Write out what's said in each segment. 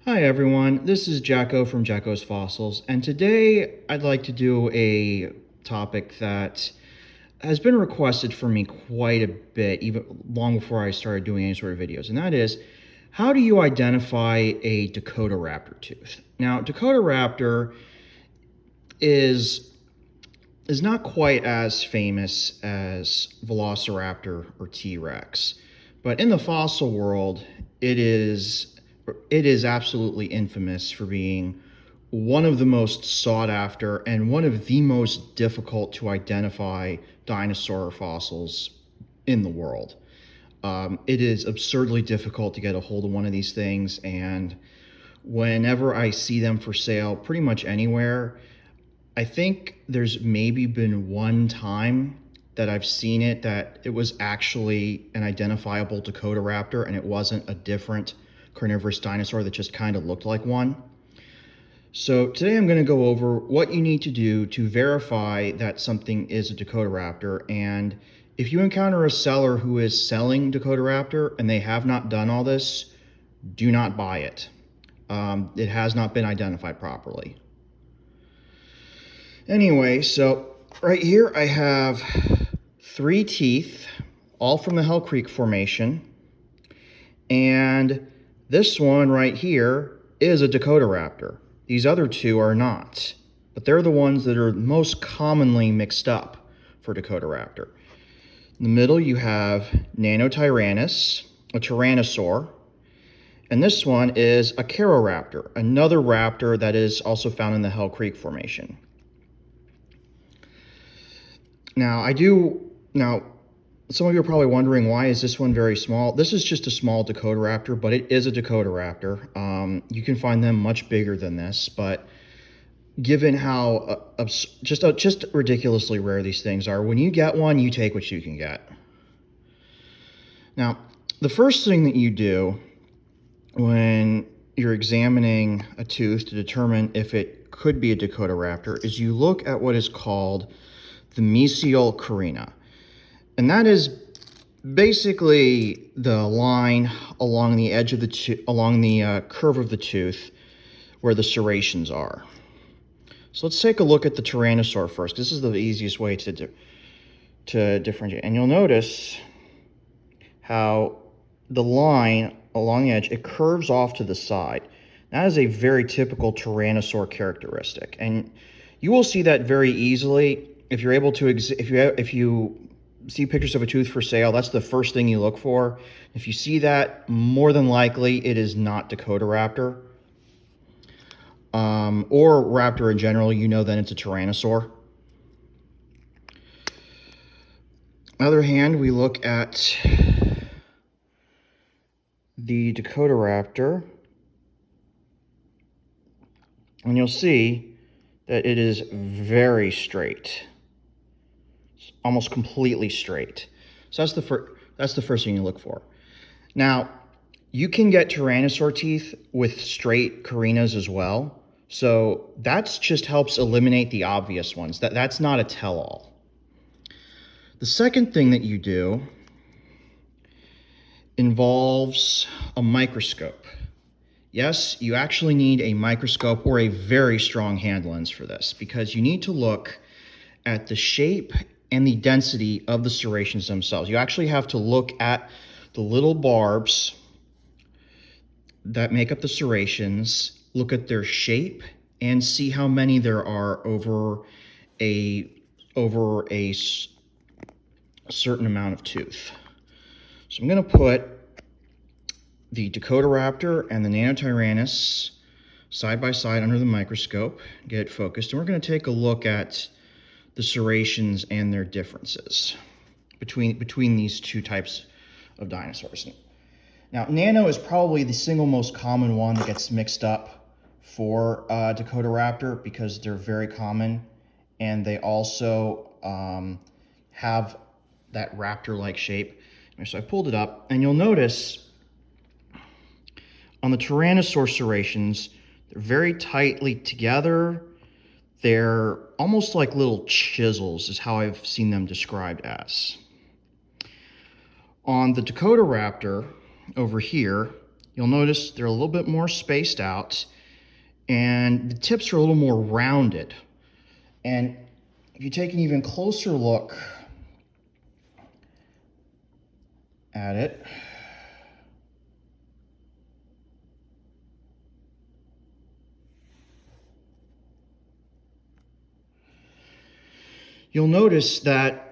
Hi everyone, this is Jacko from Jacko's Fossils, and today I'd like to do a topic that has been requested for me quite a bit, even long before I started doing any sort of videos, and that is, how do you identify a Dakotaraptor tooth? Now, Dakotaraptor is is not quite as famous as Velociraptor or T-Rex, but in the fossil world, it is it is absolutely infamous for being one of the most sought after and one of the most difficult to identify dinosaur fossils in the world. It is absurdly difficult to get a hold of one of these things, and whenever I see them for sale, pretty much anywhere, I think there's maybe been one time that I've seen it that it was actually an identifiable Dakotaraptor and it wasn't a different carnivorous dinosaur that just kind of looked like one. So today I'm going to go over what you need to do to verify that something is a Dakotaraptor, and if you encounter a seller who is selling Dakotaraptor and they have not done all this, do not buy it. It has not been identified properly. Anyway, so right here I have 3 teeth, all from the Hell Creek Formation, and this one right here is a Dakotaraptor. These other 2 are not, but they're the ones that are most commonly mixed up for Dakotaraptor. In the middle you have Nanotyrannus, a Tyrannosaur, and this one is a Caroraptor, another raptor that is also found in the Hell Creek Formation. Now, some of you are probably wondering, why is this one very small? This is just a small Dakotaraptor, but it is a Dakotaraptor. You can find them much bigger than this, but given how just ridiculously rare these things are, when you get one, you take what you can get. Now, the first thing that you do when you're examining a tooth to determine if it could be a Dakotaraptor is you look at what is called the mesial carina. And that is basically the line along the edge of the curve of the tooth where the serrations are. So let's take a look at the Tyrannosaur first. This is the easiest way to differentiate. And you'll notice how the line along the edge, it curves off to the side. That is a very typical Tyrannosaur characteristic. And you will see that very easily if you're able to, if you see pictures of a tooth for sale, that's the first thing you look for. If you see that, more than likely it is not Dakotaraptor. Or raptor in general, you know then it's a Tyrannosaur. On the other hand, we look at the Dakotaraptor, and you'll see that it is very straight. It's almost completely straight. So that's the first thing you look for. Now, you can get Tyrannosaur teeth with straight carinas as well. So that just helps eliminate the obvious ones. That's not a tell-all. The second thing that you do involves a microscope. Yes, you actually need a microscope or a very strong hand lens for this, because you need to look at the shape and the density of the serrations themselves. You actually have to look at the little barbs that make up the serrations, look at their shape, and see how many there are over a certain amount of tooth. So I'm going to put the Dakotaraptor and the Nanotyrannus side by side under the microscope, get it focused, and we're going to take a look at the serrations and their differences between these 2 types of dinosaurs. Now, Nano is probably the single most common one that gets mixed up for Dakotaraptor because they're very common, and they also have that raptor-like shape. So I pulled it up, and you'll notice on the Tyrannosaur serrations, they're very tightly together. They're almost like little chisels, is how I've seen them described as. On the Dakotaraptor over here, you'll notice they're a little bit more spaced out, and the tips are a little more rounded. And if you take an even closer look at it, you'll notice that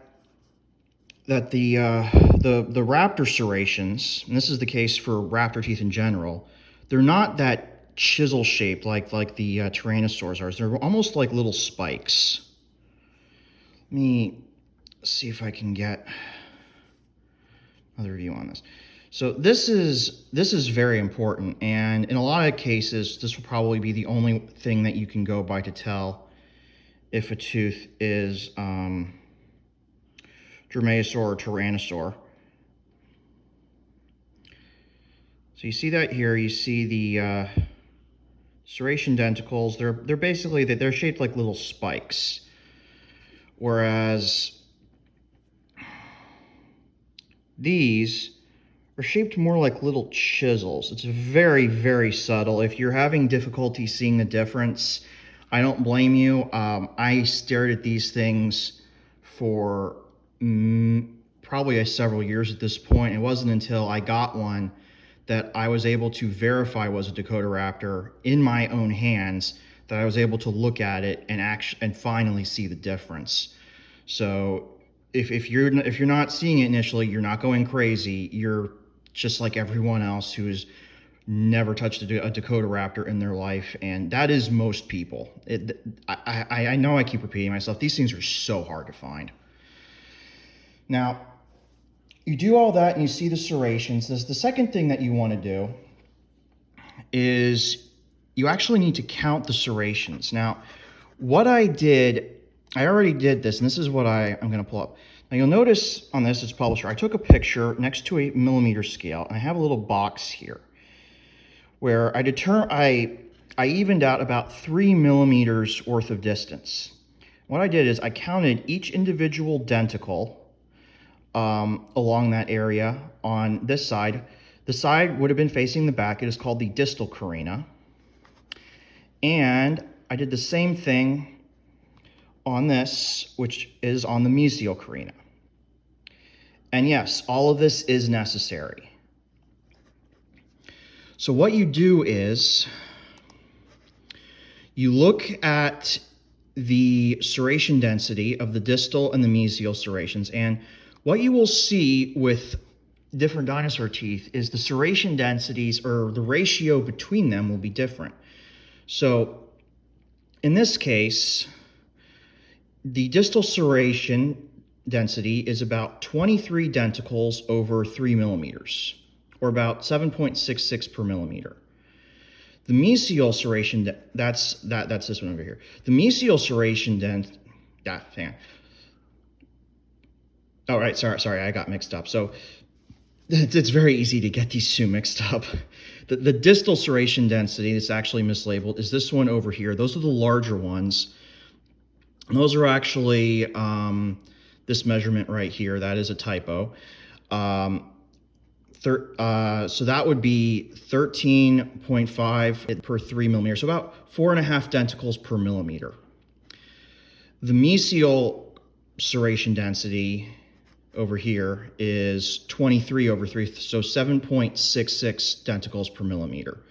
the raptor serrations, and this is the case for raptor teeth in general, they're not that chisel shaped like the tyrannosaurs are. They're almost like little spikes. Let me see if I can get another view on this. So this is very important, and in a lot of cases, this will probably be the only thing that you can go by to tell if a tooth is dromaeosaur or tyrannosaur. So you see that here. You see the serration denticles. They're basically they're shaped like little spikes, whereas these are shaped more like little chisels. It's very, very subtle. If you're having difficulty seeing the difference, I don't blame you. I stared at these things for probably several years at this point. It wasn't until I got one that I was able to verify was a Dakotaraptor in my own hands that I was able to look at it and finally see the difference. So if you're not seeing it initially, you're not going crazy. You're just like everyone else who's never touched a Dakotaraptor in their life, and that is most people. I know I keep repeating myself. These things are so hard to find. Now, you do all that and you see the serrations. The second thing that you want to do is you actually need to count the serrations. Now, what I already did this, and this is what I'm going to pull up. Now, you'll notice on this, it's Publisher, I took a picture next to a millimeter scale, and I have a little box here where I evened out about 3 millimeters worth of distance. What I did is I counted each individual denticle along that area on this side. The side would have been facing the back. It is called the distal carina. And I did the same thing on this, which is on the mesial carina. And yes, all of this is necessary. So what you do is you look at the serration density of the distal and the mesial serrations, and what you will see with different dinosaur teeth is the serration densities, or the ratio between them, will be different. So in this case, the distal serration density is about 23 denticles over 3 millimeters, or about 7.66 per millimeter. The mesial serration, that's this one over here. The mesial serration hang on. Oh, right, sorry, I got mixed up. So it's very easy to get these two mixed up. The distal serration density, that's actually mislabeled, is this one over here. Those are the larger ones. And those are actually this measurement right here. That is a typo. So that would be 13.5 per 3 millimeters, so about 4.5 denticles per millimeter. The mesial serration density over here is 23 over 3, so 7.66 denticles per millimeter.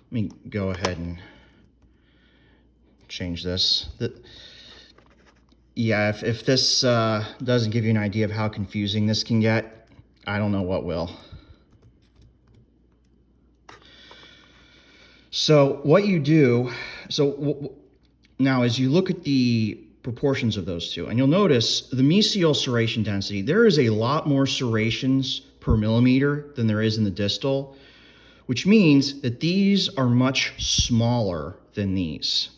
Let me go ahead and change this. Yeah, if this doesn't give you an idea of how confusing this can get, I don't know what will. So what you do, now as you look at the proportions of those two, and you'll notice the mesial serration density, there is a lot more serrations per millimeter than there is in the distal, which means that these are much smaller than these.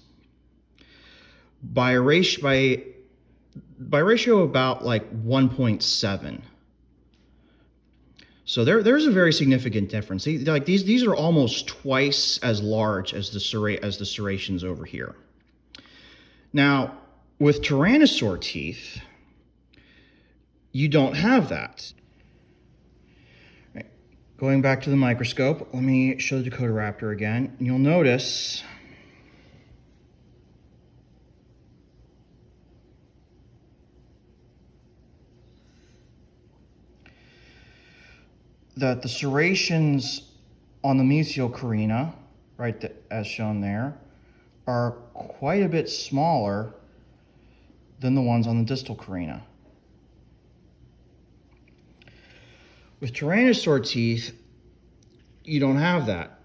By a ratio about like 1.7. So there's a very significant difference. These are almost twice as large as the serrations over here. Now, with tyrannosaur teeth, you don't have that. Right. Going back to the microscope, let me show the Dakotaraptor again. And you'll notice that the serrations on the mesial carina, right, as shown there, are quite a bit smaller than the ones on the distal carina. With Tyrannosaur teeth, you don't have that.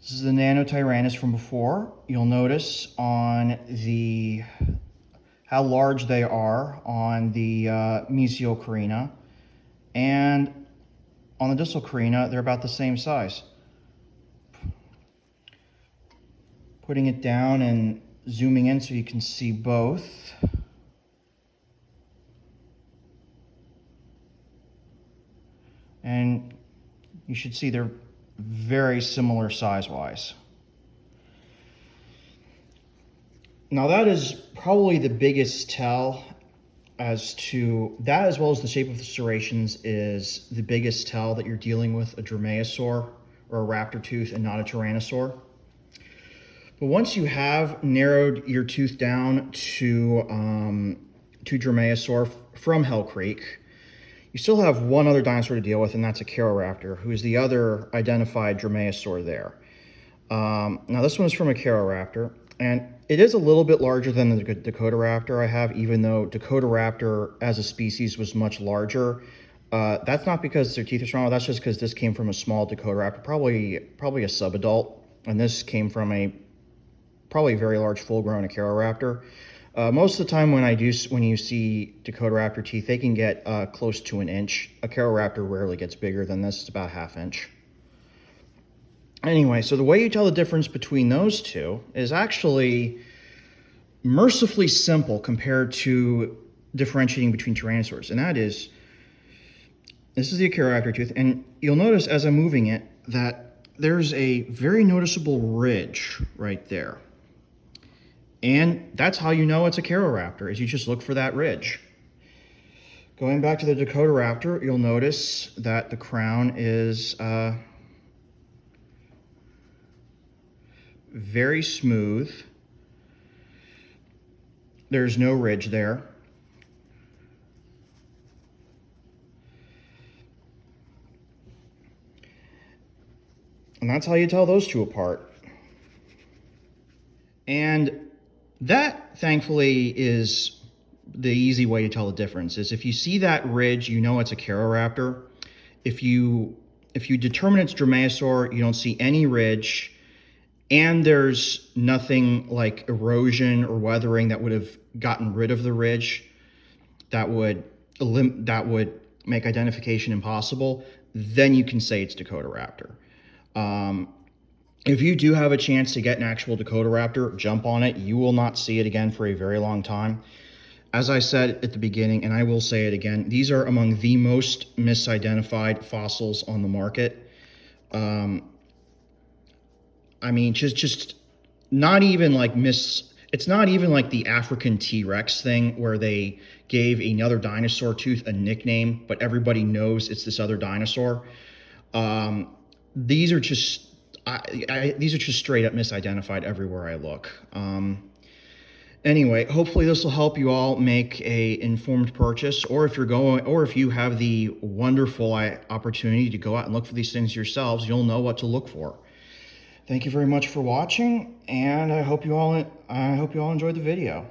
This is the Nanotyrannus from before. You'll notice on how large they are on the mesial carina, and on the distal carina, they're about the same size. Putting it down and zooming in so you can see both. And you should see they're very similar size-wise. Now that is probably the biggest tell as to that, as well as the shape of the serrations, is the biggest tell that you're dealing with a dromaeosaur or a raptor tooth and not a tyrannosaur. But once you have narrowed your tooth down to dromaeosaur from Hell Creek, you still have one other dinosaur to deal with, and that's a Caroraptor, who is the other identified dromaeosaur there. Now this one is from a Caroraptor, and it is a little bit larger than the Dakotaraptor I have, even though Dakotaraptor as a species was much larger. That's not because their teeth are smaller, that's just because this came from a small Dakotaraptor, probably a subadult, and this came from a probably very large full-grown Caroraptor. Most of the time when you see Dakotaraptor teeth, they can get close to an inch. A Caroraptor rarely gets bigger than this. It's about ½ inch. Anyway, so the way you tell the difference between those two is actually mercifully simple compared to differentiating between tyrannosaurs. And that is, this is the Caroraptor tooth, and you'll notice as I'm moving it that there's a very noticeable ridge right there. And that's how you know it's a Caroraptor, is you just look for that ridge. Going back to the Dakotaraptor, you'll notice that the crown is very smooth. There's no ridge there. And that's how you tell those two apart. And that, thankfully, is the easy way to tell the difference. Is if you see that ridge, you know it's a Caroraptor. If you determine it's dromaeosaur, you don't see any ridge, and there's nothing like erosion or weathering that would have gotten rid of the ridge, that would make identification impossible, then you can say it's Dakotaraptor. If you do have a chance to get an actual Dakotaraptor, jump on it. You will not see it again for a very long time. As I said at the beginning, and I will say it again, these are among the most misidentified fossils on the market. I mean, just not even like it's not even like the African T-Rex thing where they gave another dinosaur tooth a nickname, but everybody knows it's this other dinosaur. These are just straight up misidentified everywhere I look. Anyway, hopefully this will help you all make a informed purchase, or if you have the wonderful opportunity to go out and look for these things yourselves, you'll know what to look for. Thank you very much for watching, and I hope you all enjoyed the video.